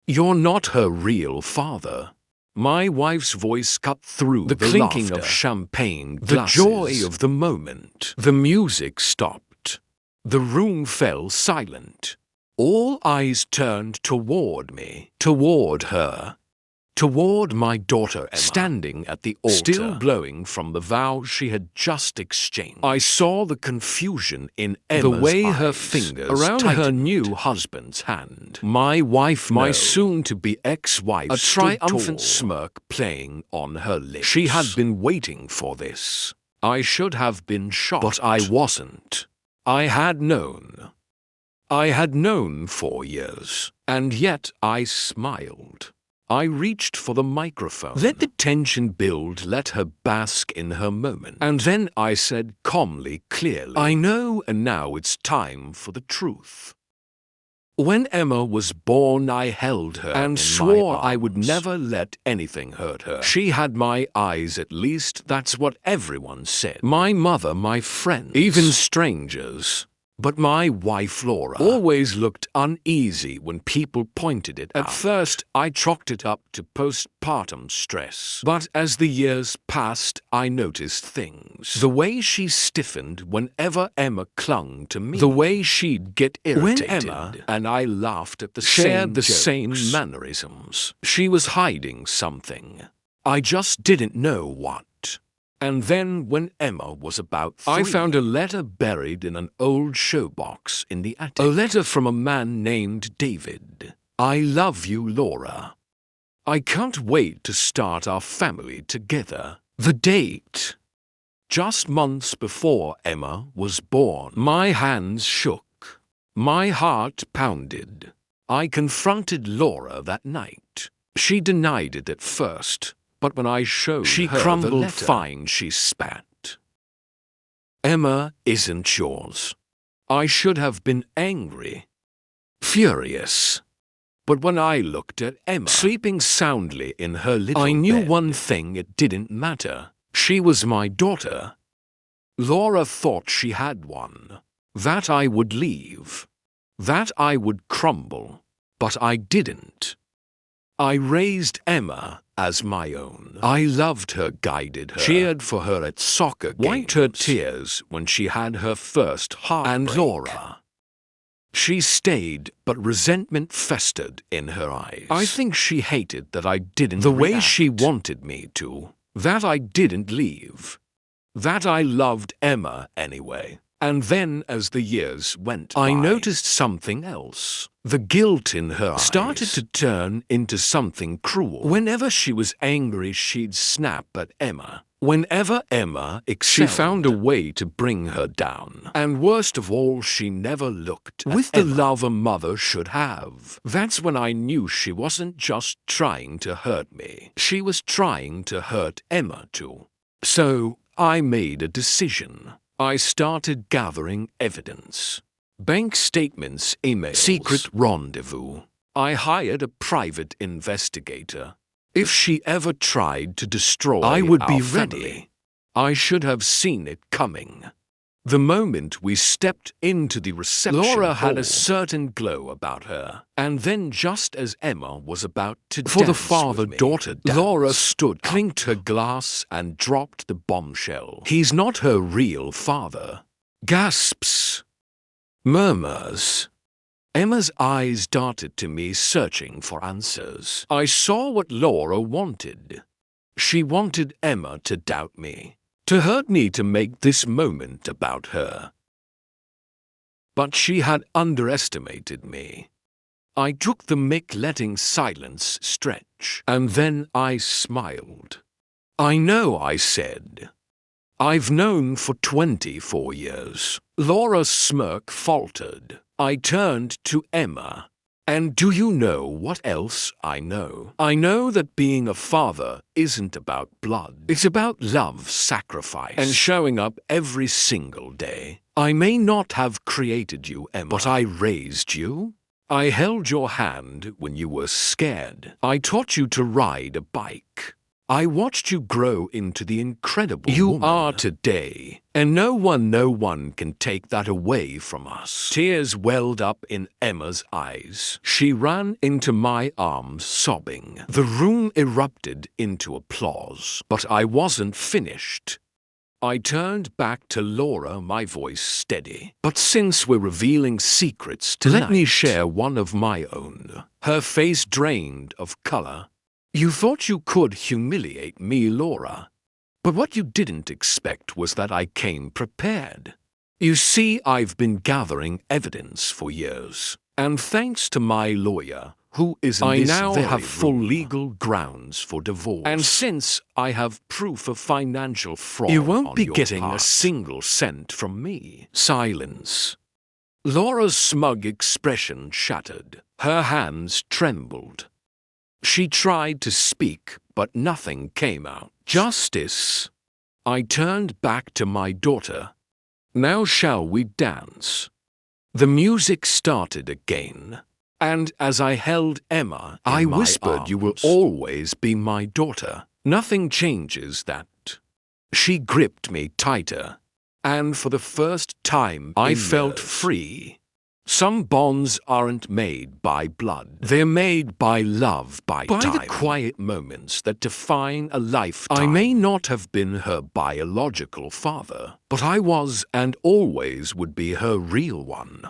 You're not her real father. My wife's voice cut through the clinking of champagne glasses. The joy of the moment. The music stopped. The room fell silent. All eyes turned toward me, toward her, toward my daughter Emma, standing at the altar, still glowing from the vows she had just exchanged. I saw the confusion in Emma's the way eyes, her fingers around tightened. Her new husband's hand. My wife, my soon-to-be ex-wife, a triumphant smirk playing on her lips. She had been waiting for this. I should have been shocked, but I wasn't. I had known. I had known for years, and yet I smiled. I reached for the microphone. Let the tension build, let her bask in her moment. And then I said calmly, clearly, I know, and now it's time for the truth. When Emma was born, I held her and swore I would never let anything hurt her. She had my eyes, at least that's what everyone said. My mother, my friends, even strangers. But my wife Laura always looked uneasy when people pointed it out. At first, I chalked it up to postpartum stress. But as the years passed, I noticed things. The way she stiffened whenever Emma clung to me. The way she'd get irritated. When Emma and I laughed at the same mannerisms. She was hiding something. I just didn't know what. And then, when Emma was about 3, I found a letter buried in an old showbox in the attic. A letter from a man named David. I love you, Laura. I can't wait to start our family together. The date. Just months before Emma was born. My hands shook. My heart pounded. I confronted Laura that night. She denied it at first. But when I showed her crumbled the letter, fine, she spat. Emma isn't yours. I should have been angry, furious. But when I looked at Emma, sleeping soundly in her little bed, I knew one thing, it didn't matter. She was my daughter. Laura thought she had one. That I would leave. That I would crumble. But I didn't. I raised Emma as my own. I loved her, guided her, cheered for her at soccer games, wiped her tears when she had her first heartbreak. And Laura. She stayed, but resentment festered in her eyes. I think she hated that I didn't the way she wanted me to, that I didn't leave, that I loved Emma anyway. And then, as the years went by, I noticed something else. The guilt in her eyes started to turn into something cruel. Whenever she was angry, she'd snap at Emma. Whenever Emma excelled, she found a way to bring her down. And worst of all, she never looked with the love a mother should have. That's when I knew she wasn't just trying to hurt me. She was trying to hurt Emma too. So, I made a decision. I started gathering evidence. Bank statements, emails, secret rendezvous. I hired a private investigator. If she ever tried to destroy I would be ready. I should have seen it coming. The moment we stepped into the reception Laura had a certain glow about her. And then just as Emma was about to dance the father-daughter dance, Laura stood, clinked her glass, and dropped the bombshell. He's not her real father. Gasps. Murmurs. Emma's eyes darted to me, searching for answers. I saw what Laura wanted. She wanted Emma to doubt me. To hurt me, to make this moment about her. But she had underestimated me. I took the mic, letting silence stretch, and then I smiled. I know, I said. I've known for 24 years. Laura's smirk faltered. I turned to Emma. And do you know what else I know? I know that being a father isn't about blood. It's about love, sacrifice, and showing up every single day. I may not have created you, Emma, but I raised you. I held your hand when you were scared. I taught you to ride a bike. I watched you grow into the incredible woman you are today, and no one can take that away from us. Tears welled up in Emma's eyes. She ran into my arms sobbing. The room erupted into applause, but I wasn't finished. I turned back to Laura, my voice steady. But since we're revealing secrets tonight, let me share one of my own. Her face drained of color. You thought you could humiliate me, Laura. But what you didn't expect was that I came prepared. You see, I've been gathering evidence for years. And thanks to my lawyer, who is in this very room, I now have full legal grounds for divorce. And since I have proof of financial fraud, you won't be getting a single cent from me. Silence. Laura's smug expression shattered. Her hands trembled. She tried to speak, but nothing came out. Justice. I turned back to my daughter. Now shall we dance? The music started again, and as I held Emma in I whispered, arms, you will always be my daughter. Nothing changes that. She gripped me tighter, and for the first time I felt free. Some bonds aren't made by blood. They're made by love, by time. The quiet moments that define a lifetime. I may not have been her biological father, but I was and always would be her real one.